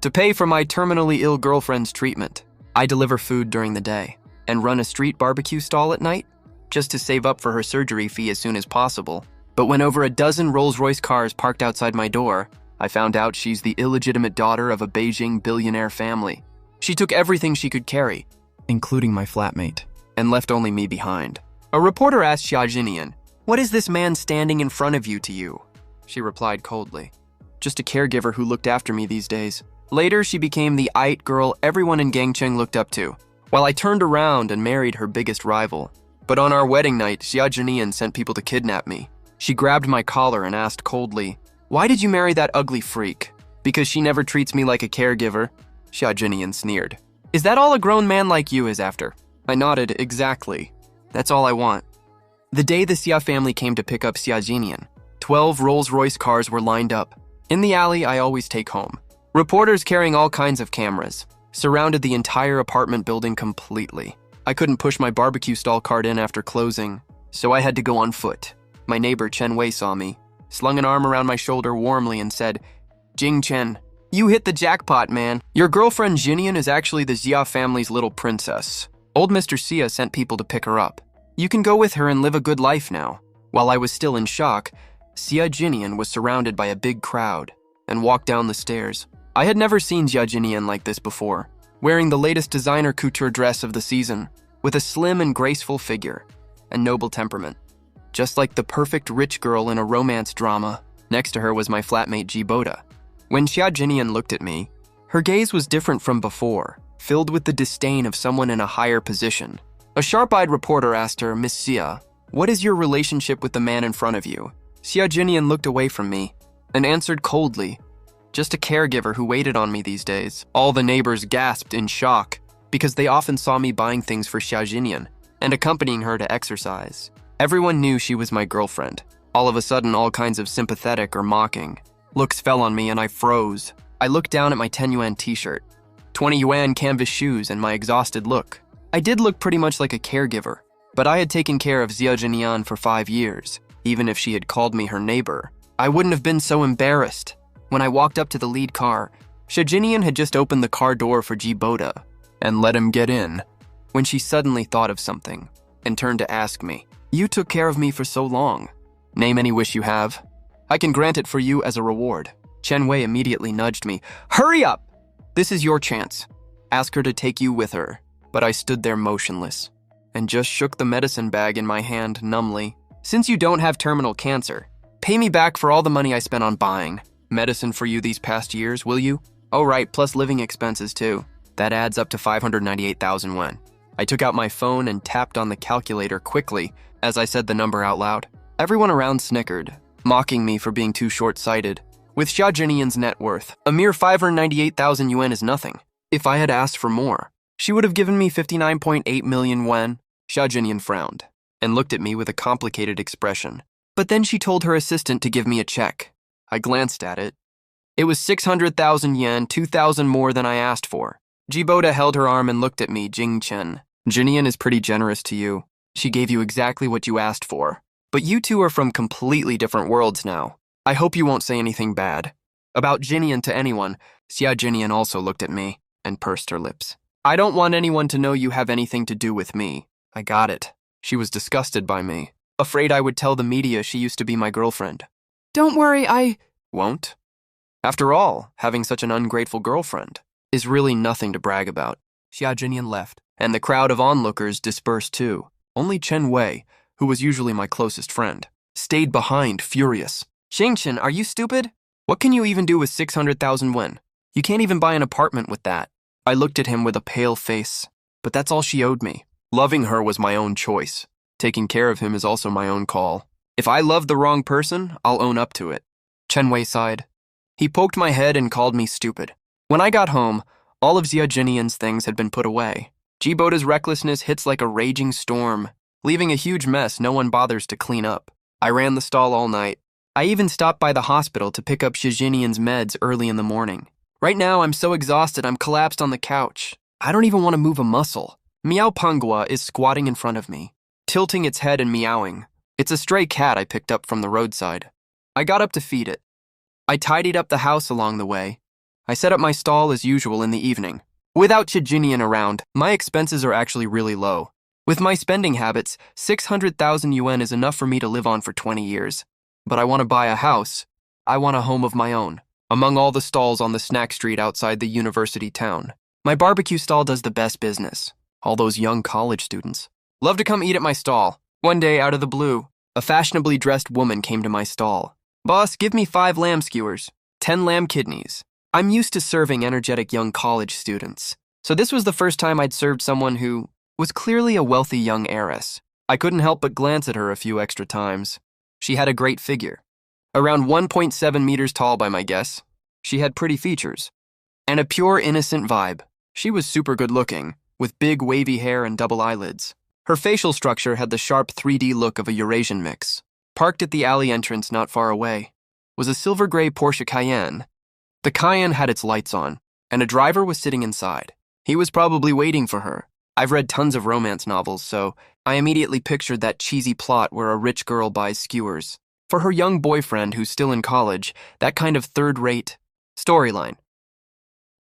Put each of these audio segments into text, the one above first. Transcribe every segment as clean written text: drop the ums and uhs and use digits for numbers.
To pay for my terminally ill girlfriend's treatment, I deliver food during the day and run a street barbecue stall at night just to save up for her surgery fee as soon as possible. But when over a dozen Rolls-Royce cars parked outside my door, I found out she's the illegitimate daughter of a Beijing billionaire family. She took everything she could carry, including my flatmate, and left only me behind. A reporter asked Xia Jinian, "What is this man standing in front of you to you?" She replied coldly, "Just a caregiver who looked after me these days." Later, she became the it girl everyone in Gangcheng looked up to, while I turned around and married her biggest rival. But on our wedding night, Xia Jinian sent people to kidnap me. She grabbed my collar and asked coldly, "Why did you marry that ugly freak?" "Because she never treats me like a caregiver," Xia Jinian sneered. "Is that all a grown man like you is after?" I nodded, "Exactly. That's all I want." The day the Xia family came to pick up Xia Jinian, 12 Rolls-Royce cars were lined up. In the alley I always take home. Reporters carrying all kinds of cameras surrounded the entire apartment building completely. I couldn't push my barbecue stall cart in after closing, so I had to go on foot. My neighbor Chen Wei saw me, slung an arm around my shoulder warmly and said, "Jing Chen, you hit the jackpot, man. Your girlfriend Jinian is actually the Xia family's little princess. Old Mr. Xia sent people to pick her up. You can go with her and live a good life now." While I was still in shock, Xia Jinian was surrounded by a big crowd and walked down the stairs. I had never seen Xia Jinian like this before, wearing the latest designer couture dress of the season, with a slim and graceful figure and noble temperament. Just like the perfect rich girl in a romance drama, next to her was my flatmate Jiboda. When Xia Jinian looked at me, her gaze was different from before, filled with the disdain of someone in a higher position. A sharp-eyed reporter asked her, "Miss Xia, what is your relationship with the man in front of you?" Xia Jinian looked away from me and answered coldly, "Just a caregiver who waited on me these days." All the neighbors gasped in shock because they often saw me buying things for Xia Jinian and accompanying her to exercise. Everyone knew she was my girlfriend. All of a sudden, all kinds of sympathetic or mocking looks fell on me and I froze. I looked down at my 10 yuan t-shirt, 20 yuan canvas shoes, and my exhausted look. I did look pretty much like a caregiver, but I had taken care of Xia Jinian for 5 years. Even if she had called me her neighbor, I wouldn't have been so embarrassed. When I walked up to the lead car, Xia Jinian had just opened the car door for Jiboda and let him get in, when she suddenly thought of something and turned to ask me, "You took care of me for so long. Name any wish you have. I can grant it for you as a reward." Chen Wei immediately nudged me. "Hurry up! This is your chance. Ask her to take you with her." But I stood there motionless and just shook the medicine bag in my hand numbly. "Since you don't have terminal cancer, pay me back for all the money I spent on buying medicine for you these past years, will you? Oh right, plus living expenses too. That adds up to 598,000 yuan. I took out my phone and tapped on the calculator quickly as I said the number out loud. Everyone around snickered, mocking me for being too short-sighted. With Xia Jinian's net worth, a mere 598,000 yuan is nothing. If I had asked for more, she would have given me 59.8 million yuan. Xia Jinian frowned and looked at me with a complicated expression. But then she told her assistant to give me a check. I glanced at it. It was 600,000 yen, 2,000 more than I asked for. Jiboda held her arm and looked at me, "Jing Chen. Jinian is pretty generous to you. She gave you exactly what you asked for. But you two are from completely different worlds now. I hope you won't say anything bad about Jinian to anyone." Xia Jinian also looked at me and pursed her lips. "I don't want anyone to know you have anything to do with me." I got it. She was disgusted by me, afraid I would tell the media she used to be my girlfriend. "Don't worry, I Won't? After all, having such an ungrateful girlfriend is really nothing to brag about. Xia Jinian left, and the crowd of onlookers dispersed too. Only Chen Wei, who was usually my closest friend, stayed behind, furious. "Xingchen, are you stupid? What can you even do with 600,000 yuan? You can't even buy an apartment with that." I looked at him with a pale face, but that's all she owed me. Loving her was my own choice. Taking care of him is also my own call. If I love the wrong person, I'll own up to it. Chen Wei sighed. He poked my head and called me stupid. When I got home, all of Xia Jinian's things had been put away. Jiboda's recklessness hits like a raging storm, leaving a huge mess no one bothers to clean up. I ran the stall all night. I even stopped by the hospital to pick up Xia Jinian's meds early in the morning. Right now, I'm so exhausted I'm collapsed on the couch. I don't even want to move a muscle. Miao Pangua is squatting in front of me, tilting its head and meowing. It's a stray cat I picked up from the roadside. I got up to feed it. I tidied up the house along the way, I set up my stall as usual in the evening. Without Chijinian around, my expenses are actually really low. With my spending habits, 600,000 yuan is enough for me to live on for 20 years. But I want to buy a house. I want a home of my own, among all the stalls on the snack street outside the university town. My barbecue stall does the best business. All those young college students love to come eat at my stall. One day, out of the blue, a fashionably dressed woman came to my stall. "Boss, give me 5 lamb skewers, 10 lamb kidneys." I'm used to serving energetic young college students, so this was the first time I'd served someone who was clearly a wealthy young heiress. I couldn't help but glance at her a few extra times. She had a great figure. Around 1.7 meters tall by my guess. She had pretty features. And a pure, innocent vibe. She was super good looking, with big wavy hair and double eyelids. Her facial structure had the sharp 3D look of a Eurasian mix. Parked at the alley entrance not far away was a silver gray Porsche Cayenne. The Cayenne had its lights on, and a driver was sitting inside. He was probably waiting for her. I've read tons of romance novels, so I immediately pictured that cheesy plot where a rich girl buys skewers for her young boyfriend who's still in college, that kind of third-rate storyline.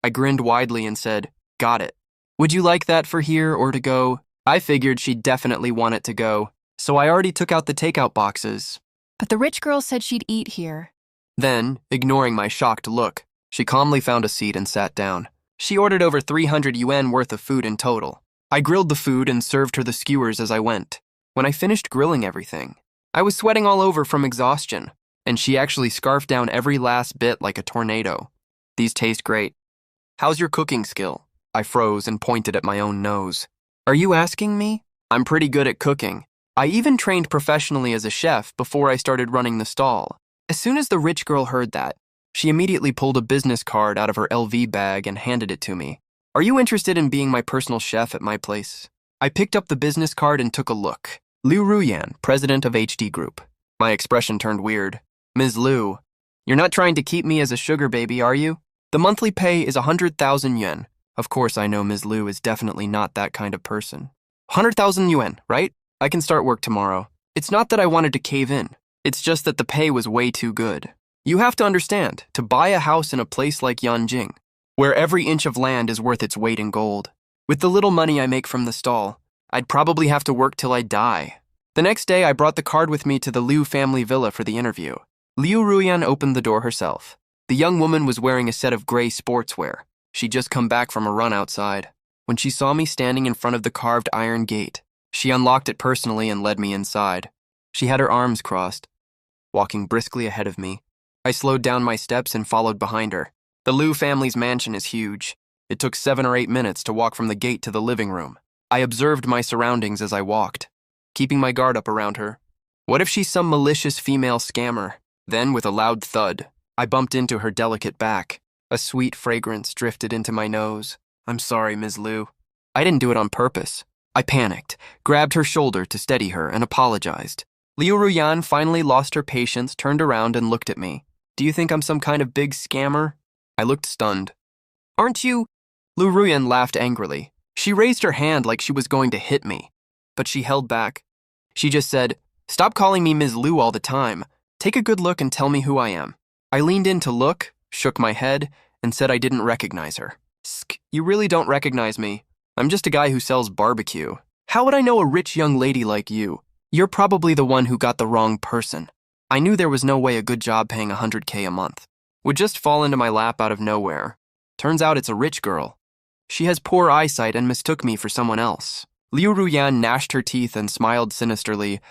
I grinned widely and said, "Got it. Would you like that for here or to go?" I figured she'd definitely want it to go, so I already took out the takeout boxes. But the rich girl said she'd eat here. Then, ignoring my shocked look, she calmly found a seat and sat down. She ordered over 300 yuan worth of food in total. I grilled the food and served her the skewers as I went. When I finished grilling everything, I was sweating all over from exhaustion, and she actually scarfed down every last bit like a tornado. "These taste great. How's your cooking skill?" I froze and pointed at my own nose. "Are you asking me? I'm pretty good at cooking. I even trained professionally as a chef before I started running the stall." As soon as the rich girl heard that, she immediately pulled a business card out of her LV bag and handed it to me. "Are you interested in being my personal chef at my place?" I picked up the business card and took a look. Liu Ruyan, president of HD Group. My expression turned weird. "Ms. Liu, you're not trying to keep me as a sugar baby, are you? The monthly pay is 100,000 yuan. Of course, I know Ms. Liu is definitely not that kind of person. 100,000 yuan, right? I can start work tomorrow. It's not that I wanted to cave in. It's just that the pay was way too good. You have to understand, to buy a house in a place like Yanjing, where every inch of land is worth its weight in gold, with the little money I make from the stall, I'd probably have to work till I die. The next day, I brought the card with me to the Liu family villa for the interview. Liu Ruyan opened the door herself. The young woman was wearing a set of gray sportswear. She'd just come back from a run outside. When she saw me standing in front of the carved iron gate, she unlocked it personally and led me inside. She had her arms crossed, walking briskly ahead of me. I slowed down my steps and followed behind her. The Liu family's mansion is huge. It took 7 or 8 minutes to walk from the gate to the living room. I observed my surroundings as I walked, keeping my guard up around her. What if she's some malicious female scammer? Then, with a loud thud, I bumped into her delicate back. A sweet fragrance drifted into my nose. "I'm sorry, Ms. Liu. I didn't do it on purpose." I panicked, grabbed her shoulder to steady her, and apologized. Liu Ruyan finally lost her patience, turned around, and looked at me. "Do you think I'm some kind of big scammer?" I looked stunned. "Aren't you?" Liu Ruyan laughed angrily. She raised her hand like she was going to hit me, but she held back. She just said, "Stop calling me Ms. Liu all the time. Take a good look and tell me who I am." I leaned in to look, shook my head, and said I didn't recognize her. "Sk, you really don't recognize me. I'm just a guy who sells barbecue. How would I know a rich young lady like you? You're probably the one who got the wrong person." I knew there was no way a good job paying 100K a month would just fall into my lap out of nowhere. Turns out it's a rich girl. She has poor eyesight and mistook me for someone else. Liu Ruyan gnashed her teeth and smiled sinisterly.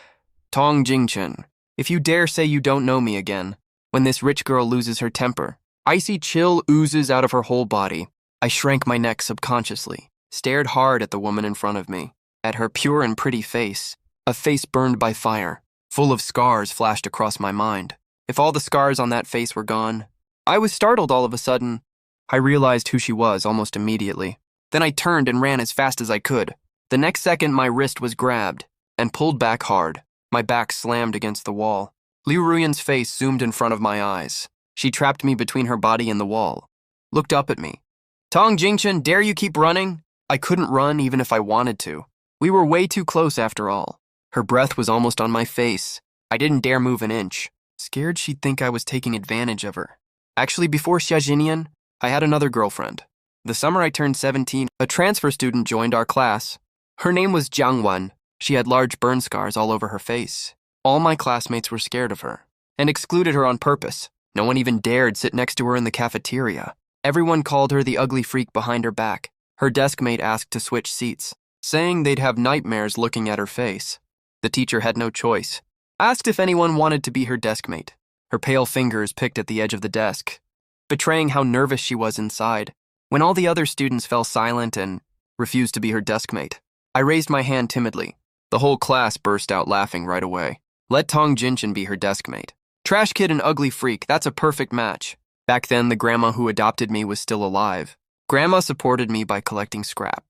"Tong Jingchen, if you dare say you don't know me again." When this rich girl loses her temper, icy chill oozes out of her whole body. I shrank my neck subconsciously, stared hard at the woman in front of me, at her pure and pretty face, a face burned by fire, full of scars flashed across my mind. If all the scars on that face were gone, I was startled all of a sudden. I realized who she was almost immediately. Then I turned and ran as fast as I could. The next second, my wrist was grabbed and pulled back hard. My back slammed against the wall. Liu Ruyan's face zoomed in front of my eyes. She trapped me between her body and the wall, looked up at me. "Tong Jingchen, dare you keep running?" I couldn't run even if I wanted to. We were way too close after all. Her breath was almost on my face. I didn't dare move an inch, scared she'd think I was taking advantage of her. Actually, before Xia Jinian, I had another girlfriend. The summer I turned 17, a transfer student joined our class. Her name was Jiang Wan. She had large burn scars all over her face. All my classmates were scared of her and excluded her on purpose. No one even dared sit next to her in the cafeteria. Everyone called her the ugly freak behind her back. Her desk mate asked to switch seats, saying they'd have nightmares looking at her face. The teacher had no choice. Asked if anyone wanted to be her desk mate. Her pale fingers picked at the edge of the desk, betraying how nervous she was inside. When all the other students fell silent and refused to be her desk mate, I raised my hand timidly. The whole class burst out laughing right away. Let Tong Jinshin be her desk mate. Trash kid and ugly freak, that's a perfect match. Back then, the grandma who adopted me was still alive. Grandma supported me by collecting scrap.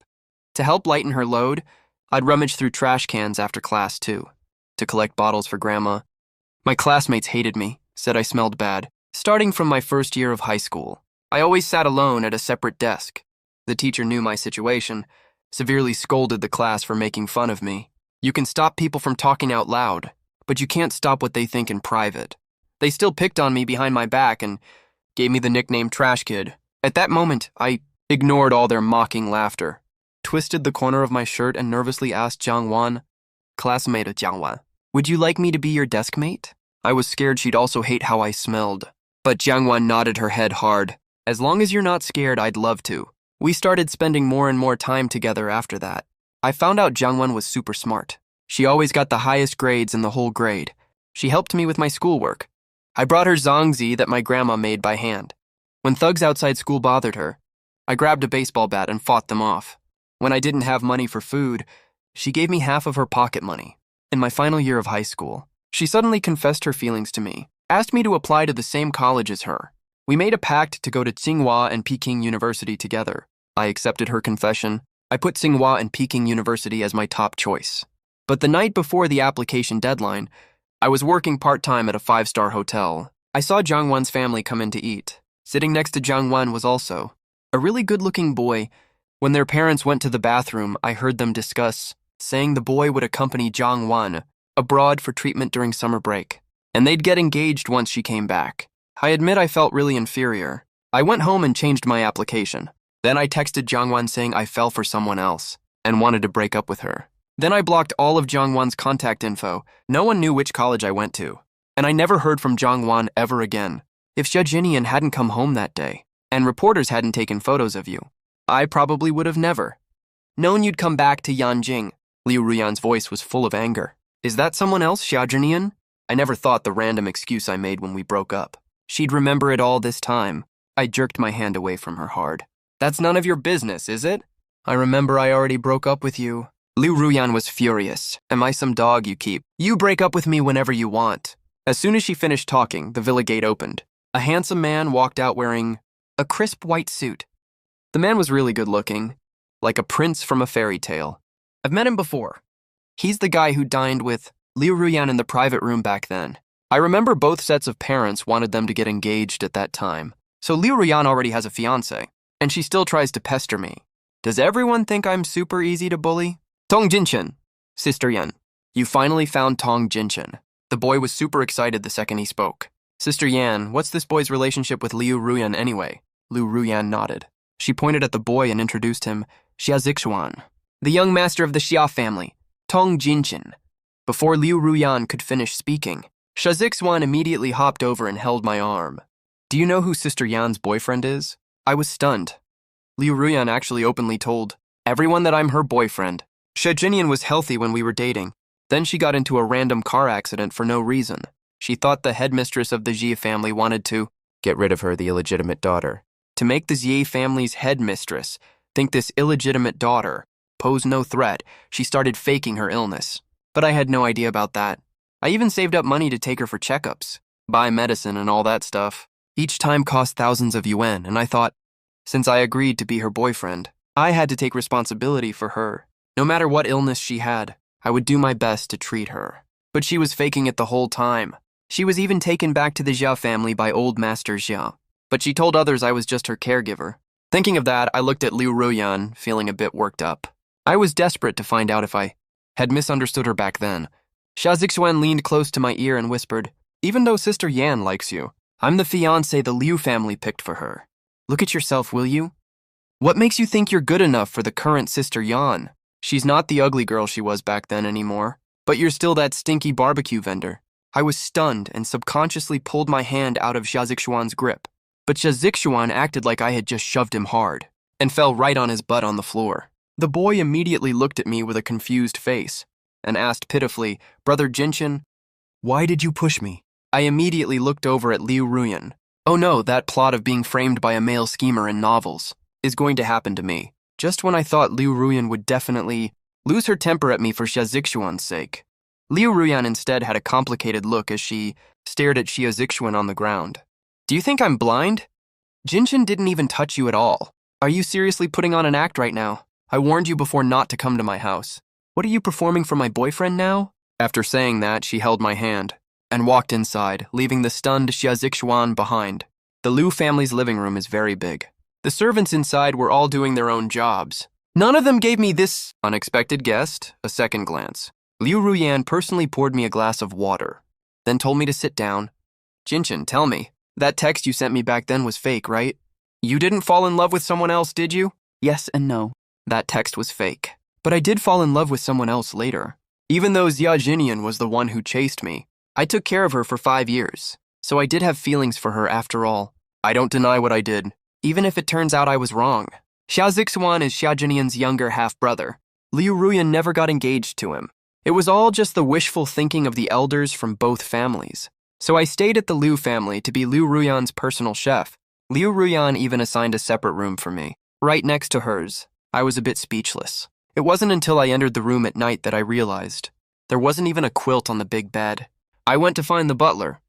To help lighten her load, I'd rummage through trash cans after class too, to collect bottles for grandma. My classmates hated me, said I smelled bad. Starting from my first year of high school, I always sat alone at a separate desk. The teacher knew my situation, severely scolded the class for making fun of me. You can stop people from talking out loud, but you can't stop what they think in private. They still picked on me behind my back and gave me the nickname Trash Kid. At that moment, I ignored all their mocking laughter, twisted the corner of my shirt and nervously asked Jiang Wan, classmate Jiang Wan, would you like me to be your desk mate? I was scared she'd also hate how I smelled. But Jiang Wan nodded her head hard. As long as you're not scared, I'd love to. We started spending more and more time together after that. I found out Jiang Wan was super smart. She always got the highest grades in the whole grade. She helped me with my schoolwork. I brought her zongzi that my grandma made by hand. When thugs outside school bothered her, I grabbed a baseball bat and fought them off. When I didn't have money for food, she gave me half of her pocket money. In my final year of high school, she suddenly confessed her feelings to me, asked me to apply to the same college as her. We made a pact to go to Tsinghua and Peking University together. I accepted her confession. I put Tsinghua and Peking University as my top choice. But the night before the application deadline, I was working part-time at a 5-star hotel. I saw Jiang Wan's family come in to eat. Sitting next to Jiang Wan was also a really good-looking boy. When their parents went to the bathroom, I heard them discuss, saying the boy would accompany Jiang Wan abroad for treatment during summer break, and they'd get engaged once she came back. I admit I felt really inferior. I went home and changed my application. Then I texted Jiang Wan saying I fell for someone else and wanted to break up with her. Then I blocked all of Jiang Wan's contact info. No one knew which college I went to, and I never heard from Jiang Wan ever again. If Xie Jinian hadn't come home that day, and reporters hadn't taken photos of you, I probably would have never known you'd come back to Yanjing. Liu Ruyan's voice was full of anger. Is that someone else, Xie Jinian? I never thought the random excuse I made when we broke up. She'd remember it all this time. I jerked my hand away from her hard. That's none of your business, is it? I remember I already broke up with you. Liu Ruyan was furious. Am I some dog you keep? You break up with me whenever you want. As soon as she finished talking, the villa gate opened. A handsome man walked out wearing a crisp white suit. The man was really good looking, like a prince from a fairy tale. I've met him before. He's the guy who dined with Liu Ruyan in the private room back then. I remember both sets of parents wanted them to get engaged at that time. So Liu Ruyan already has a fiancé, and she still tries to pester me. Does everyone think I'm super easy to bully? Tong Jinshin, Sister Yan, you finally found Tong Jinshin. The boy was super excited the second he spoke. Sister Yan, what's this boy's relationship with Liu Ruyan anyway? Liu Ruyan nodded. She pointed at the boy and introduced him, Xia Zixuan, the young master of the Xia family, Tong Jinshin. Before Liu Ruyan could finish speaking, Xia Zixuan immediately hopped over and held my arm. Do you know who Sister Yan's boyfriend is? I was stunned. Liu Ruyan actually openly told everyone that I'm her boyfriend. Xie Jinian was healthy when we were dating. Then she got into a random car accident for no reason. She thought the headmistress of the Xie family wanted to get rid of her, the illegitimate daughter. To make the Xie family's headmistress think this illegitimate daughter posed no threat, she started faking her illness. But I had no idea about that. I even saved up money to take her for checkups, buy medicine and all that stuff. Each time cost thousands of yuan, and I thought, since I agreed to be her boyfriend, I had to take responsibility for her. No matter what illness she had, I would do my best to treat her. But she was faking it the whole time. She was even taken back to the Xia family by old Master Xia. But she told others I was just her caregiver. Thinking of that, I looked at Liu Ruyan, feeling a bit worked up. I was desperate to find out if I had misunderstood her back then. Xia Zixuan leaned close to my ear and whispered, even though Sister Yan likes you, I'm the fiancé the Liu family picked for her. Look at yourself, will you? What makes you think you're good enough for the current Sister Yan? She's not the ugly girl she was back then anymore, but you're still that stinky barbecue vendor. I was stunned and subconsciously pulled my hand out of Xia Zixuan's grip, but Xia Zixuan acted like I had just shoved him hard and fell right on his butt on the floor. The boy immediately looked at me with a confused face and asked pitifully, "Brother Jinchen, why did you push me?" I immediately looked over at Liu Ruyan. Oh no, that plot of being framed by a male schemer in novels is going to happen to me. Just when I thought Liu Ruyan would definitely lose her temper at me for Xia Zixuan's sake. Liu Ruyan instead had a complicated look as she stared at Xia Zixuan on the ground. Do you think I'm blind? Jinchen didn't even touch you at all. Are you seriously putting on an act right now? I warned you before not to come to my house. What are you performing for my boyfriend now? After saying that, she held my hand and walked inside, leaving the stunned Xia Zixuan behind. The Liu family's living room is very big. The servants inside were all doing their own jobs. None of them gave me this unexpected guest a second glance. Liu Ruyan personally poured me a glass of water, then told me to sit down. Jinchen, tell me, that text you sent me back then was fake, right? You didn't fall in love with someone else, did you? Yes and no. That text was fake. But I did fall in love with someone else later. Even though Xia Jinian was the one who chased me, I took care of her for 5 years, so I did have feelings for her after all. I don't deny what I did, even if it turns out I was wrong. Xia Zixuan is Xia Jinian's younger half-brother. Liu Ruyan never got engaged to him. It was all just the wishful thinking of the elders from both families. So I stayed at the Liu family to be Liu Ruyan's personal chef. Liu Ruyan even assigned a separate room for me, right next to hers. I was a bit speechless. It wasn't until I entered the room at night that I realized there wasn't even a quilt on the big bed. I went to find the butler.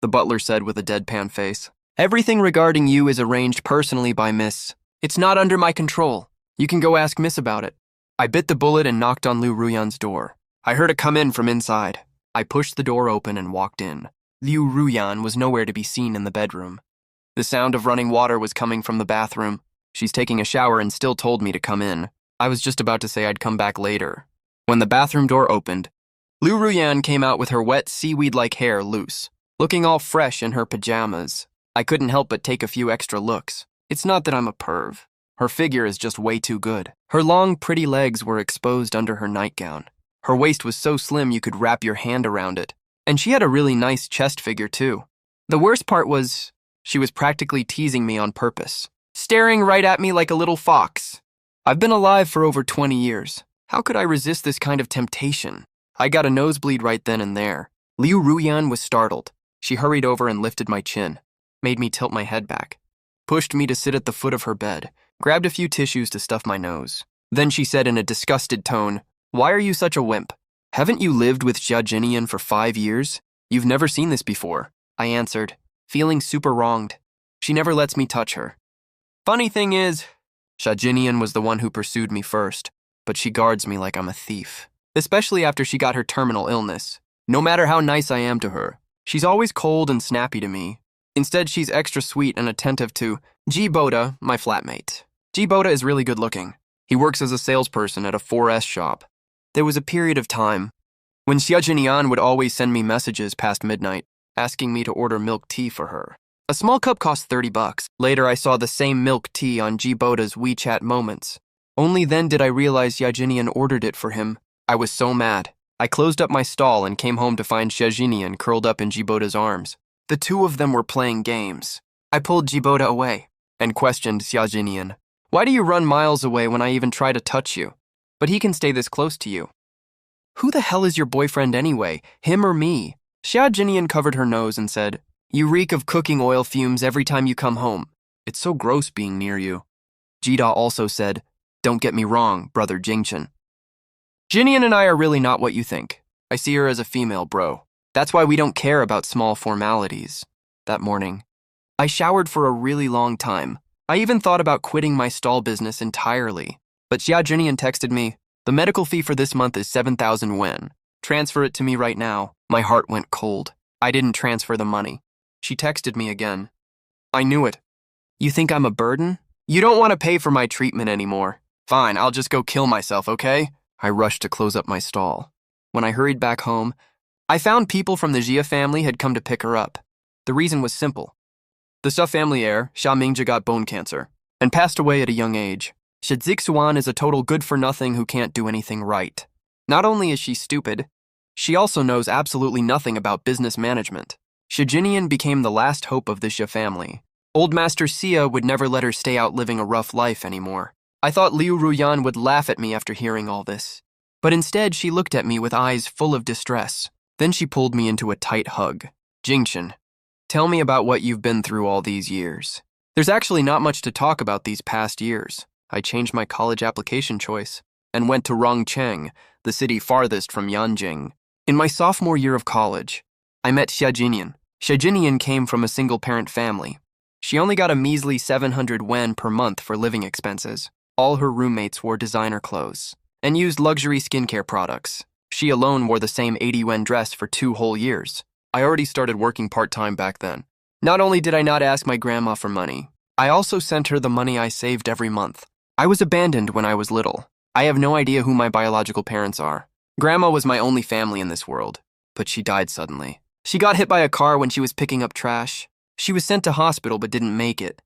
The butler said with a deadpan face, "Everything regarding you is arranged personally by Miss. It's not under my control. You can go ask Miss about it." I bit the bullet and knocked on Liu Ruyan's door. I heard it come in from inside. I pushed the door open and walked in. Liu Ruyan was nowhere to be seen in the bedroom. The sound of running water was coming from the bathroom. She's taking a shower and still told me to come in. I was just about to say I'd come back later. When the bathroom door opened, Liu Ruyan came out with her wet seaweed-like hair loose, looking all fresh in her pajamas. I couldn't help but take a few extra looks. It's not that I'm a perv. Her figure is just way too good. Her long, pretty legs were exposed under her nightgown. Her waist was so slim you could wrap your hand around it. And she had a really nice chest figure too. The worst part was, she was practically teasing me on purpose, staring right at me like a little fox. I've been alive for over 20 years. How could I resist this kind of temptation? I got a nosebleed right then and there. Liu Ruyan was startled. She hurried over and lifted my chin, made me tilt my head back, pushed me to sit at the foot of her bed, grabbed a few tissues to stuff my nose. Then she said in a disgusted tone, "Why are you such a wimp? Haven't you lived with Xia Jinian for 5 years? You've never seen this before." I answered, feeling super wronged. She never lets me touch her. Funny thing is, Xia Jinian was the one who pursued me first, but she guards me like I'm a thief. Especially after she got her terminal illness. No matter how nice I am to her, she's always cold and snappy to me. Instead, she's extra sweet and attentive to Ji Boda, my flatmate. Ji Boda is really good looking. He works as a salesperson at a 4S shop. There was a period of time when Xia Jinian would always send me messages past midnight, asking me to order milk tea for her. A small cup cost $30. Later, I saw the same milk tea on Ji Boda's WeChat Moments. Only then did I realize Xia Jinian ordered it for him. I was so mad. I closed up my stall and came home to find Xia Jinian curled up in Ji Boda's arms. The two of them were playing games. I pulled Ji Boda away and questioned Xia Jinian. "Why do you run miles away when I even try to touch you? But he can stay this close to you. Who the hell is your boyfriend anyway, him or me?" Xia Jinian covered her nose and said, "You reek of cooking oil fumes every time you come home. It's so gross being near you." Jida also said, "Don't get me wrong, brother Jingchen. Jinian and I are really not what you think. I see her as a female bro. That's why we don't care about small formalities." That morning, I showered for a really long time. I even thought about quitting my stall business entirely. But Xia Jinian texted me, "The medical fee for this month is 7,000 wen. Transfer it to me right now." My heart went cold. I didn't transfer the money. She texted me again. I knew it. "You think I'm a burden? You don't want to pay for my treatment anymore. Fine, I'll just go kill myself, okay?" I rushed to close up my stall. When I hurried back home, I found people from the Jia family had come to pick her up. The reason was simple. The Xia family heir, Xia Mingzhi, got bone cancer and passed away at a young age. Xia Zixuan is a total good-for-nothing who can't do anything right. Not only is she stupid, she also knows absolutely nothing about business management. Xia Jinian became the last hope of the Xia family. Old Master Xia would never let her stay out living a rough life anymore. I thought Liu Ruyan would laugh at me after hearing all this. But instead, she looked at me with eyes full of distress. Then she pulled me into a tight hug. Jingchen, tell me about what you've been through all these years. There's actually not much to talk about these past years. I changed my college application choice and went to Rongcheng, the city farthest from Yanjing. In my sophomore year of college, I met Xia Jinian. Xia Jinian came from a single-parent family. She only got a measly 700 yuan per month for living expenses. All her roommates wore designer clothes and used luxury skincare products. She alone wore the same 80 yuan dress for 2 whole years. I already started working part-time back then. Not only did I not ask my grandma for money, I also sent her the money I saved every month. I was abandoned when I was little. I have no idea who my biological parents are. Grandma was my only family in this world, but she died suddenly. She got hit by a car when she was picking up trash. She was sent to hospital but didn't make it.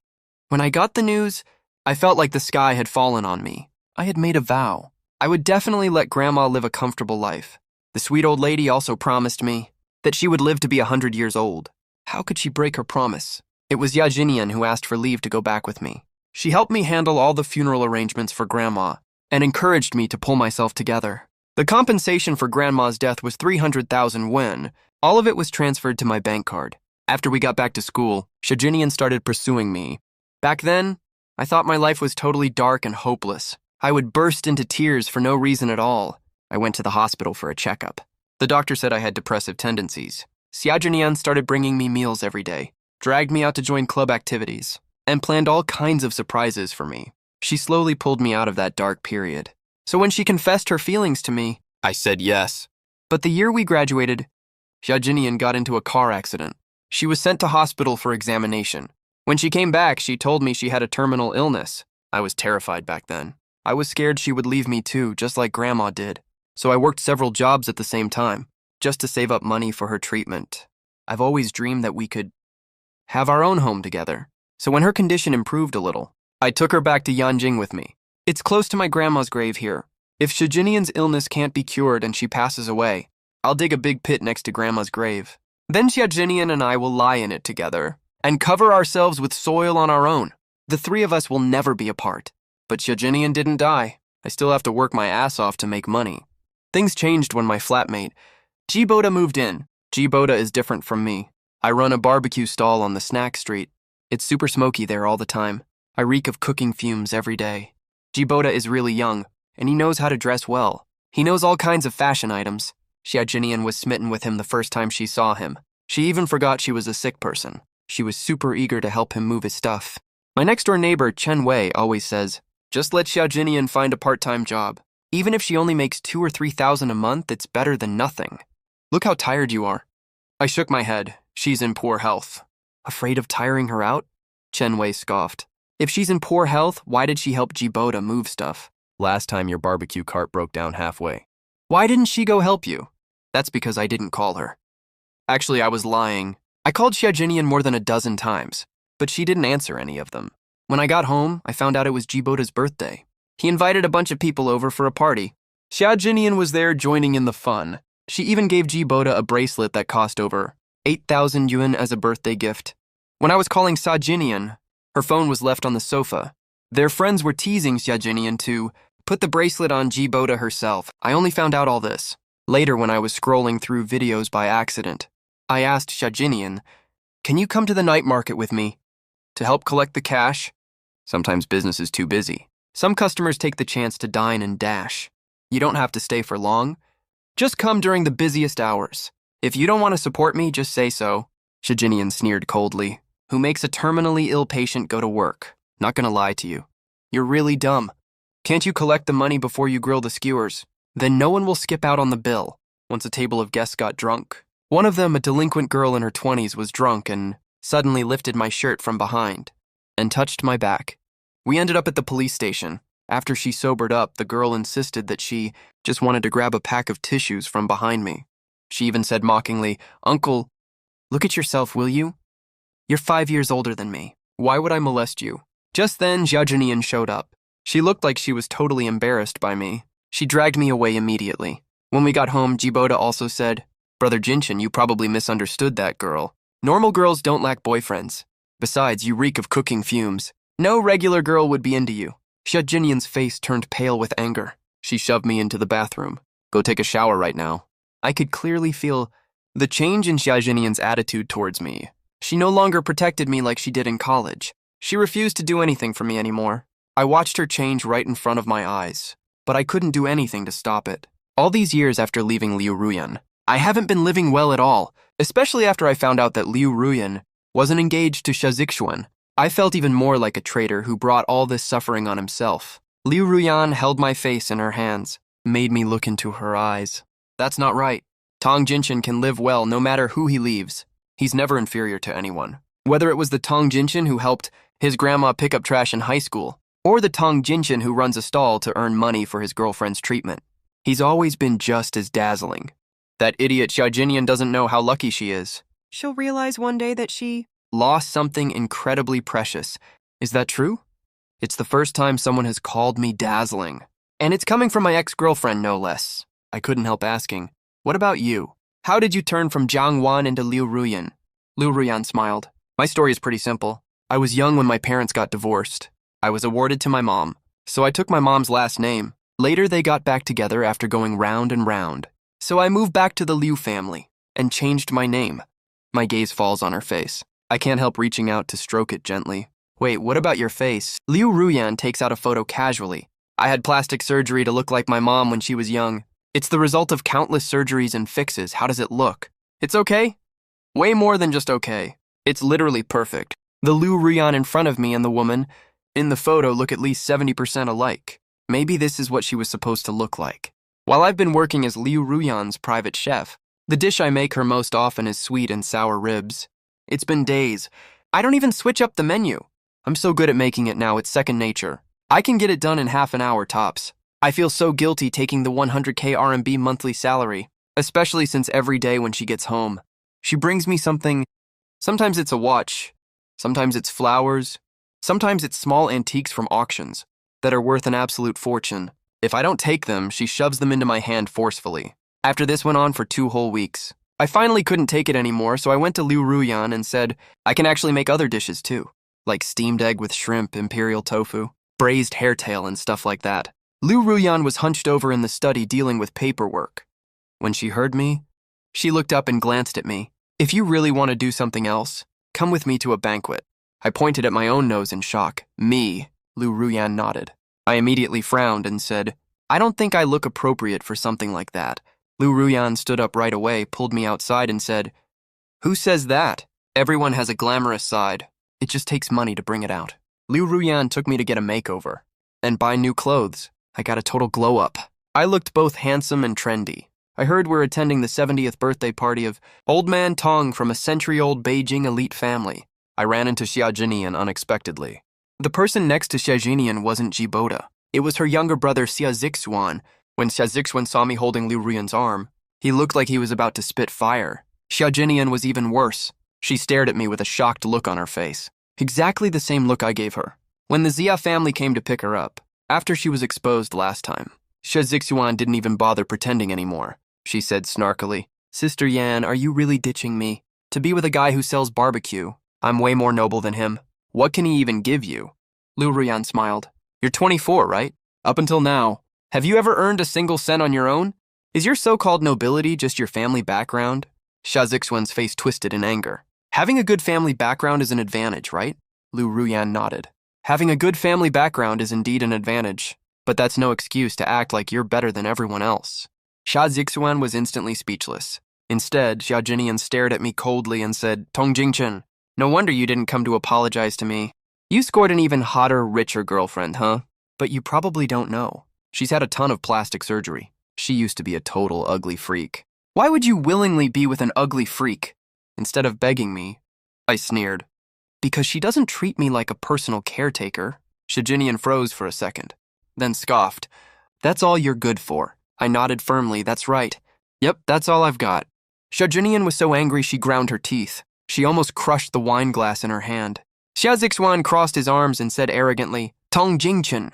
When I got the news, I felt like the sky had fallen on me. I had made a vow. I would definitely let Grandma live a comfortable life. The sweet old lady also promised me that she would live to be 100 years old. How could she break her promise? It was Xia Jinian who asked for leave to go back with me. She helped me handle all the funeral arrangements for Grandma and encouraged me to pull myself together. The compensation for Grandma's death was 300,000 yuan. All of it was transferred to my bank card. After we got back to school, Xia Jinian started pursuing me. Back then, I thought my life was totally dark and hopeless. I would burst into tears for no reason at all. I went to the hospital for a checkup. The doctor said I had depressive tendencies. Xia Jinian started bringing me meals every day, dragged me out to join club activities, and planned all kinds of surprises for me. She slowly pulled me out of that dark period. So when she confessed her feelings to me, I said yes. But the year we graduated, Xia Jinian got into a car accident. She was sent to hospital for examination. When she came back, she told me she had a terminal illness. I was terrified back then. I was scared she would leave me too, just like Grandma did. So I worked several jobs at the same time, just to save up money for her treatment. I've always dreamed that we could have our own home together. So when her condition improved a little, I took her back to Yanjing with me. It's close to my grandma's grave here. If Xia Jinian's illness can't be cured and she passes away, I'll dig a big pit next to Grandma's grave. Then Xia Jinian and I will lie in it together and cover ourselves with soil on our own. The 3 of us will never be apart. But Xia Jinian didn't die. I still have to work my ass off to make money. Things changed when my flatmate, Jiboda, moved in. Jiboda is different from me. I run a barbecue stall on the snack street. It's super smoky there all the time. I reek of cooking fumes every day. Jiboda is really young, and he knows how to dress well. He knows all kinds of fashion items. Xia Jinian was smitten with him the first time she saw him. She even forgot she was a sick person. She was super eager to help him move his stuff. My next-door neighbor, Chen Wei, always says, just let Xia Jinian find a part-time job. Even if she only makes 2,000 or 3,000 a month, it's better than nothing. Look how tired you are. I shook my head. She's in poor health. Afraid of tiring her out? Chen Wei scoffed. If she's in poor health, why did she help Jiboda move stuff? Last time your barbecue cart broke down halfway. Why didn't she go help you? That's because I didn't call her. Actually, I was lying. I called Xia Jinian more than a dozen times, but she didn't answer any of them. When I got home, I found out it was Jiboda's birthday. He invited a bunch of people over for a party. Xia Jinian was there joining in the fun. She even gave Jiboda a bracelet that cost over 8,000 yuan as a birthday gift. When I was calling Xia Jinian, her phone was left on the sofa. Their friends were teasing Xia Jinian to put the bracelet on Jiboda herself. I only found out all this later when I was scrolling through videos by accident. I asked Xia Jinian, can you come to the night market with me to help collect the cash? Sometimes business is too busy. Some customers take the chance to dine and dash. You don't have to stay for long. Just come during the busiest hours. If you don't want to support me, just say so. Xia Jinian sneered coldly. Who makes a terminally ill patient go to work? Not gonna lie to you. You're really dumb. Can't you collect the money before you grill the skewers? Then no one will skip out on the bill. Once a table of guests got drunk. One of them, a delinquent girl in her 20s, was drunk and suddenly lifted my shirt from behind and touched my back. We ended up at the police station. After she sobered up, the girl insisted that she just wanted to grab a pack of tissues from behind me. She even said mockingly, "Uncle, look at yourself, will you? You're 5 years older than me. Why would I molest you? Just then, Xiaojinian showed up. She looked like she was totally embarrassed by me. She dragged me away immediately. When we got home, Jiboda also said, Brother Jinshin, you probably misunderstood that girl. Normal girls don't lack boyfriends. Besides, you reek of cooking fumes. No regular girl would be into you. Xiaojinian's face turned pale with anger. She shoved me into the bathroom. Go take a shower right now. I could clearly feel the change in Xiaojinian's attitude towards me. She no longer protected me like she did in college. She refused to do anything for me anymore. I watched her change right in front of my eyes, but I couldn't do anything to stop it. All these years after leaving Liu Ruyan, I haven't been living well at all, especially after I found out that Liu Ruyan wasn't engaged to Xia Zixuan. I felt even more like a traitor who brought all this suffering on himself. Liu Ruyan held my face in her hands, made me look into her eyes. That's not right. Tong Jinshin can live well no matter who he leaves. He's never inferior to anyone. Whether it was the Tong Jinshin who helped his grandma pick up trash in high school, or the Tong Jinshin who runs a stall to earn money for his girlfriend's treatment, he's always been just as dazzling. That idiot Xiaojinian doesn't know how lucky she is. She'll realize one day that she lost something incredibly precious. Is that true? It's the first time someone has called me dazzling. And it's coming from my ex-girlfriend, no less. I couldn't help asking, what about you? How did you turn from Jiang Wan into Liu Ruyan? Liu Ruyan smiled. My story is pretty simple. I was young when my parents got divorced. I was awarded to my mom, so I took my mom's last name. Later, they got back together after going round and round. So I moved back to the Liu family and changed my name. My gaze falls on her face. I can't help reaching out to stroke it gently. Wait, what about your face? Liu Ruyan takes out a photo casually. I had plastic surgery to look like my mom when she was young. It's the result of countless surgeries and fixes. How does it look? It's okay? Way more than just okay. It's literally perfect. The Liu Ruyan in front of me and the woman in the photo look at least 70% alike. Maybe this is what she was supposed to look like. While I've been working as Liu Ruyan's private chef, the dish I make her most often is sweet and sour ribs. It's been days. I don't even switch up the menu. I'm so good at making it now, it's second nature. I can get it done in half an hour tops. I feel so guilty taking the 100k RMB monthly salary, especially since every day when she gets home, she brings me something. Sometimes it's a watch, sometimes it's flowers, sometimes it's small antiques from auctions that are worth an absolute fortune. If I don't take them, she shoves them into my hand forcefully. After this went on for 2 whole weeks, I finally couldn't take it anymore, so I went to Liu Ruyan and said, I can actually make other dishes too, like steamed egg with shrimp, imperial tofu, braised hairtail, and stuff like that. Liu Ruyan was hunched over in the study dealing with paperwork. When she heard me, she looked up and glanced at me. If you really want to do something else, come with me to a banquet. I pointed at my own nose in shock. Me, Liu Ruyan nodded. I immediately frowned and said, I don't think I look appropriate for something like that. Liu Ruyan stood up right away, pulled me outside and said, Who says that? Everyone has a glamorous side. It just takes money to bring it out. Liu Ruyan took me to get a makeover and buy new clothes. I got a total glow up. I looked both handsome and trendy. I heard we're attending the 70th birthday party of Old Man Tong from a century-old Beijing elite family. I ran into Xiaojinian unexpectedly. The person next to Xiaojinian wasn't Jiboda. It was her younger brother Xia Zixuan. When Xia Zixuan saw me holding Liu Ruyan's arm, he looked like he was about to spit fire. Xiaojinian was even worse. She stared at me with a shocked look on her face. Exactly the same look I gave her when the Xia family came to pick her up. After she was exposed last time, Xia Zixuan didn't even bother pretending anymore. She said snarkily, Sister Yan, are you really ditching me? To be with a guy who sells barbecue, I'm way more noble than him. What can he even give you? Liu Ruyan smiled. You're 24, right? Up until now. Have you ever earned a single cent on your own? Is your so-called nobility just your family background? Xia Zixuan's face twisted in anger. Having a good family background is an advantage, right? Liu Ruyan nodded. Having a good family background is indeed an advantage, but that's no excuse to act like you're better than everyone else. Xia Zixuan was instantly speechless. Instead, Xiaojinian stared at me coldly and said, Tong Jingchen, no wonder you didn't come to apologize to me. You scored an even hotter, richer girlfriend, huh? But you probably don't know. She's had a ton of plastic surgery. She used to be a total ugly freak. Why would you willingly be with an ugly freak? Instead of begging me, I sneered. Because she doesn't treat me like a personal caretaker. Xiaojinian froze for a second, then scoffed. That's all you're good for. I nodded firmly, that's right. Yep, that's all I've got. Xiaojinian was so angry she ground her teeth. She almost crushed the wine glass in her hand. Xia Zixuan crossed his arms and said arrogantly, Tong Jingchen,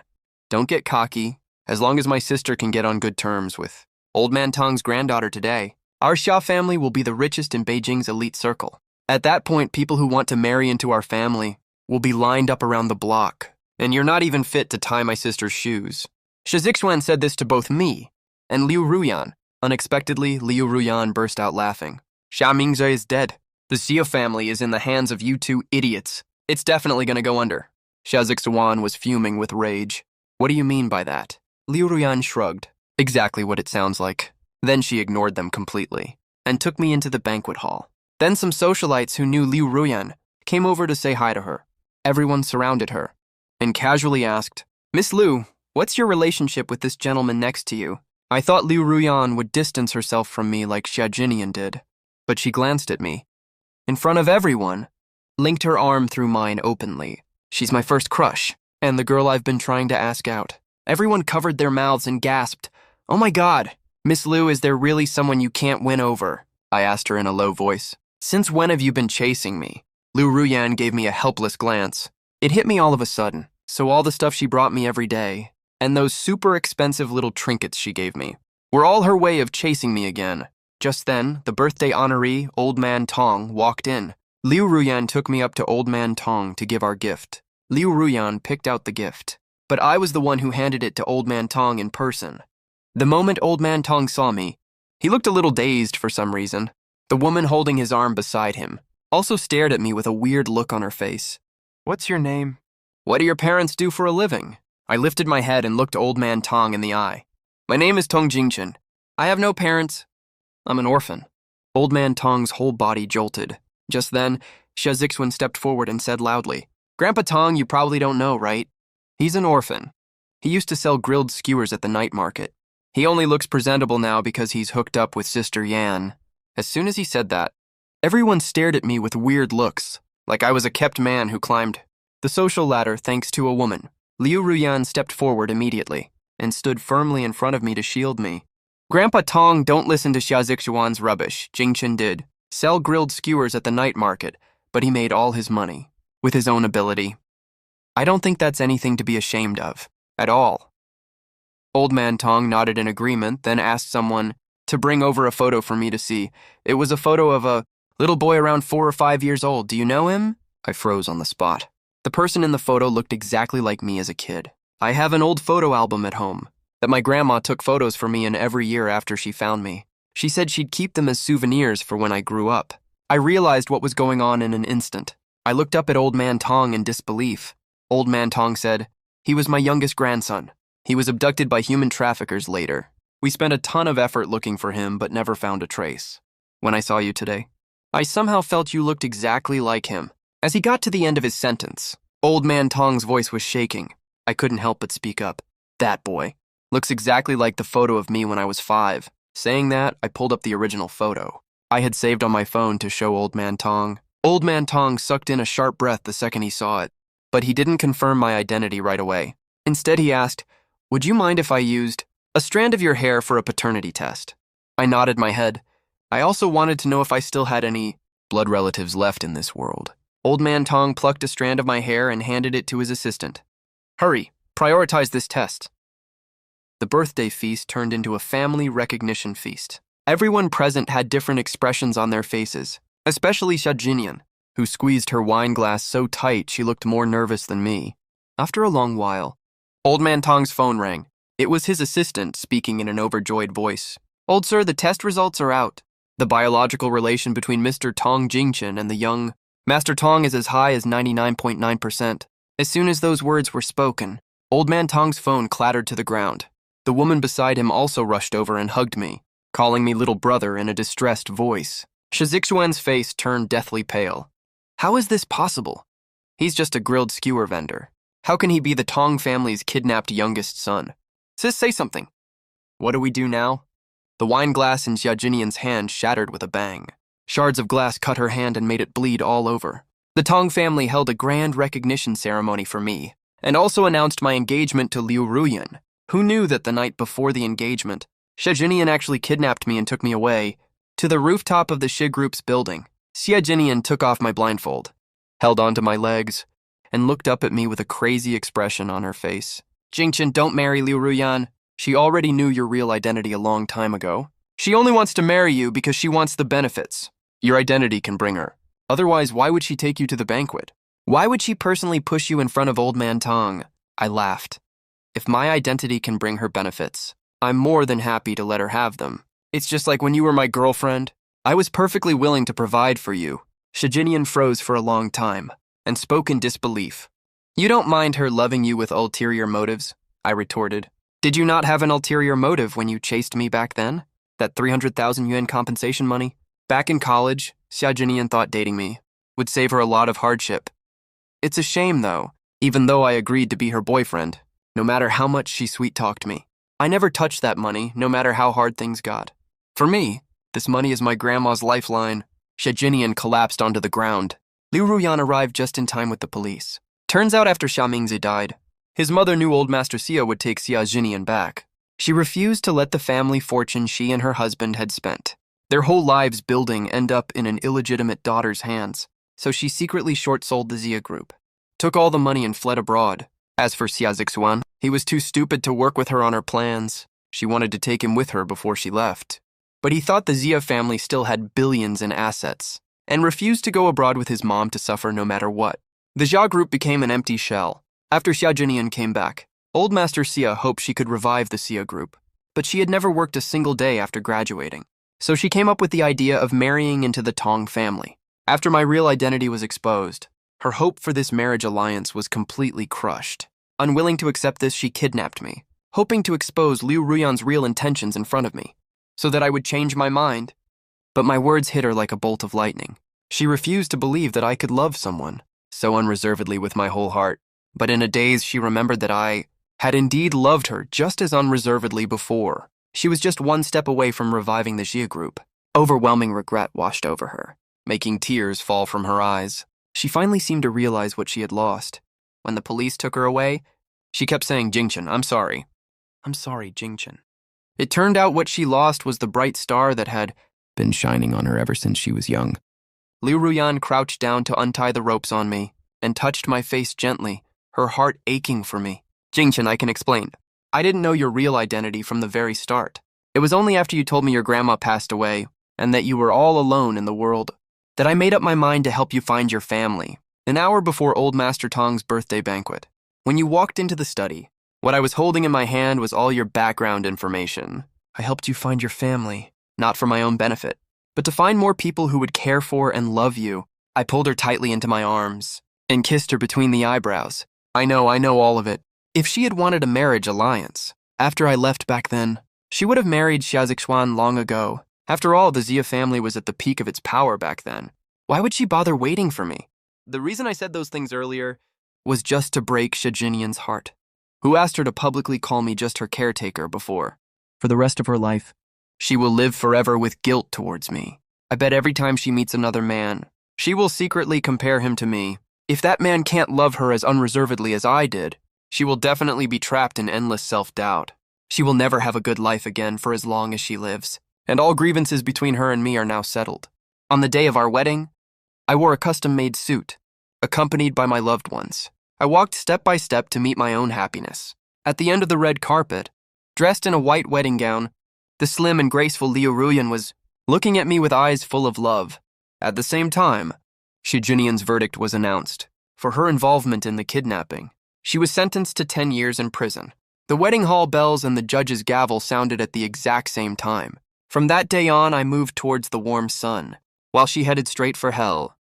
don't get cocky. As long as my sister can get on good terms with Old Man Tong's granddaughter today, our Xia family will be the richest in Beijing's elite circle. At that point, people who want to marry into our family will be lined up around the block, and you're not even fit to tie my sister's shoes. Xia Zixuan said this to both me and Liu Ruyan. Unexpectedly, Liu Ruyan burst out laughing. Xia Mingze is dead. The Xia family is in the hands of you two idiots. It's definitely going to go under. Xia Zixuan was fuming with rage. What do you mean by that? Liu Ruyan shrugged. Exactly what it sounds like. Then she ignored them completely and took me into the banquet hall. Then some socialites who knew Liu Ruyan came over to say hi to her. Everyone surrounded her and casually asked, Miss Liu, what's your relationship with this gentleman next to you? I thought Liu Ruyan would distance herself from me like Xia Jinian did, but she glanced at me. In front of everyone, linked her arm through mine openly. She's my first crush, and the girl I've been trying to ask out. Everyone covered their mouths and gasped, Oh my God, Miss Liu, is there really someone you can't win over? I asked her in a low voice. Since when have you been chasing me? Liu Ruyan gave me a helpless glance. It hit me all of a sudden, so all the stuff she brought me every day, and those super expensive little trinkets she gave me, were all her way of chasing me again. Just then, the birthday honoree, Old Man Tong, walked in. Liu Ruyan took me up to Old Man Tong to give our gift. Liu Ruyan picked out the gift, but I was the one who handed it to Old Man Tong in person. The moment Old Man Tong saw me, he looked a little dazed for some reason. The woman holding his arm beside him also stared at me with a weird look on her face. What's your name? What do your parents do for a living? I lifted my head and looked Old Man Tong in the eye. My name is Tong Jingchen. I have no parents. I'm an orphan. Old Man Tong's whole body jolted. Just then, Xia Zixuan stepped forward and said loudly, Grandpa Tong you probably don't know, right? He's an orphan. He used to sell grilled skewers at the night market. He only looks presentable now because he's hooked up with Sister Yan. As soon as he said that, everyone stared at me with weird looks, like I was a kept man who climbed the social ladder thanks to a woman. Liu Ruyan stepped forward immediately and stood firmly in front of me to shield me. Grandpa Tong, don't listen to Xia Zixuan's rubbish. Jingchen did sell grilled skewers at the night market, but he made all his money with his own ability. I don't think that's anything to be ashamed of, at all. Old Man Tong nodded in agreement, then asked someone to bring over a photo for me to see. It was a photo of a little boy around 4 or 5 years old. Do you know him? I froze on the spot. The person in the photo looked exactly like me as a kid. I have an old photo album at home that my grandma took photos for me in every year after she found me. She said she'd keep them as souvenirs for when I grew up. I realized what was going on in an instant. I looked up at Old Man Tong in disbelief. Old Man Tong said, He was my youngest grandson. He was abducted by human traffickers later. We spent a ton of effort looking for him, but never found a trace. When I saw you today, I somehow felt you looked exactly like him. As he got to the end of his sentence, Old Man Tong's voice was shaking. I couldn't help but speak up. That boy looks exactly like the photo of me when I was 5. Saying that, I pulled up the original photo I had saved on my phone to show Old Man Tong. Old Man Tong sucked in a sharp breath the second he saw it, but he didn't confirm my identity right away. Instead, he asked, Would you mind if I used a strand of your hair for a paternity test? I nodded my head. I also wanted to know if I still had any blood relatives left in this world. Old Man Tong plucked a strand of my hair and handed it to his assistant. Hurry, prioritize this test. The birthday feast turned into a family recognition feast. Everyone present had different expressions on their faces, especially Xia Jinian, who squeezed her wine glass so tight she looked more nervous than me. After a long while, Old Man Tong's phone rang. It was his assistant speaking in an overjoyed voice. Old sir, the test results are out. The biological relation between Mr. Tong Jingchen and the young Master Tong is as high as 99.9%. As soon as those words were spoken, Old Man Tong's phone clattered to the ground. The woman beside him also rushed over and hugged me, calling me little brother in a distressed voice. Xia Zixuan's face turned deathly pale. How is this possible? He's just a grilled skewer vendor. How can he be the Tong family's kidnapped youngest son? Sis, say something. What do we do now? The wine glass in Xia Jinian's hand shattered with a bang. Shards of glass cut her hand and made it bleed all over. The Tong family held a grand recognition ceremony for me, and also announced my engagement to Liu Ruyan. Who knew that the night before the engagement, Xia Jinian actually kidnapped me and took me away to the rooftop of the Xi Group's building. Xia Jinian took off my blindfold, held onto my legs, and looked up at me with a crazy expression on her face. Jingchen, don't marry Liu Ruyan. She already knew your real identity a long time ago. She only wants to marry you because she wants the benefits your identity can bring her. Otherwise, why would she take you to the banquet? Why would she personally push you in front of Old Man Tong? I laughed. If my identity can bring her benefits, I'm more than happy to let her have them. It's just like when you were my girlfriend. I was perfectly willing to provide for you. Shijinian froze for a long time and spoke in disbelief. You don't mind her loving you with ulterior motives? I retorted. Did you not have an ulterior motive when you chased me back then? That 300,000 yuan compensation money? Back in college, Xia Jinian thought dating me would save her a lot of hardship. It's a shame, though, even though I agreed to be her boyfriend, no matter how much she sweet-talked me. I never touched that money, no matter how hard things got. For me, this money is my grandma's lifeline. Xia Jinian collapsed onto the ground. Liu Ruyan arrived just in time with the police. Turns out after Xia Mingzi died, his mother knew old Master Xia would take Xia Jinian back. She refused to let the family fortune she and her husband had spent, their whole lives building, end up in an illegitimate daughter's hands. So she secretly short-sold the Xia Group, took all the money and fled abroad. As for Xia Zixuan, he was too stupid to work with her on her plans. She wanted to take him with her before she left. But he thought the Xia family still had billions in assets and refused to go abroad with his mom to suffer no matter what. The Xia Group became an empty shell. After Xia Jinian came back, old Master Xia hoped she could revive the Xia Group, but she had never worked a single day after graduating. So she came up with the idea of marrying into the Tong family. After my real identity was exposed, her hope for this marriage alliance was completely crushed. Unwilling to accept this, she kidnapped me, hoping to expose Liu Ruyan's real intentions in front of me, so that I would change my mind. But my words hit her like a bolt of lightning. She refused to believe that I could love someone so unreservedly with my whole heart. But in a daze, she remembered that I had indeed loved her just as unreservedly before. She was just one step away from reviving the Xia Group. Overwhelming regret washed over her, making tears fall from her eyes. She finally seemed to realize what she had lost. When the police took her away, she kept saying, Jingchen, I'm sorry. I'm sorry, Jingchen. It turned out what she lost was the bright star that had been shining on her ever since she was young. Liu Ruyan crouched down to untie the ropes on me and touched my face gently, her heart aching for me. Jingchen, I can explain. I didn't know your real identity from the very start. It was only after you told me your grandma passed away and that you were all alone in the world that I made up my mind to help you find your family, an hour before old Master Tong's birthday banquet. When you walked into the study, what I was holding in my hand was all your background information. I helped you find your family, not for my own benefit, but to find more people who would care for and love you. I pulled her tightly into my arms and kissed her between the eyebrows. I know all of it. If she had wanted a marriage alliance, after I left back then, she would have married Xia Zixuan long ago. After all, the Xia family was at the peak of its power back then. Why would she bother waiting for me? The reason I said those things earlier was just to break Xia Jinian's heart, who asked her to publicly call me just her caretaker before. For the rest of her life, she will live forever with guilt towards me. I bet every time she meets another man, she will secretly compare him to me. If that man can't love her as unreservedly as I did, she will definitely be trapped in endless self-doubt. She will never have a good life again for as long as she lives, and all grievances between her and me are now settled. On the day of our wedding, I wore a custom-made suit, accompanied by my loved ones. I walked step by step to meet my own happiness. At the end of the red carpet, dressed in a white wedding gown, the slim and graceful Liu Ruyan was looking at me with eyes full of love. At the same time, Xia Jinian's verdict was announced for her involvement in the kidnapping. She was sentenced to 10 years in prison. The wedding hall bells and the judge's gavel sounded at the exact same time. From that day on, I moved towards the warm sun, while she headed straight for hell.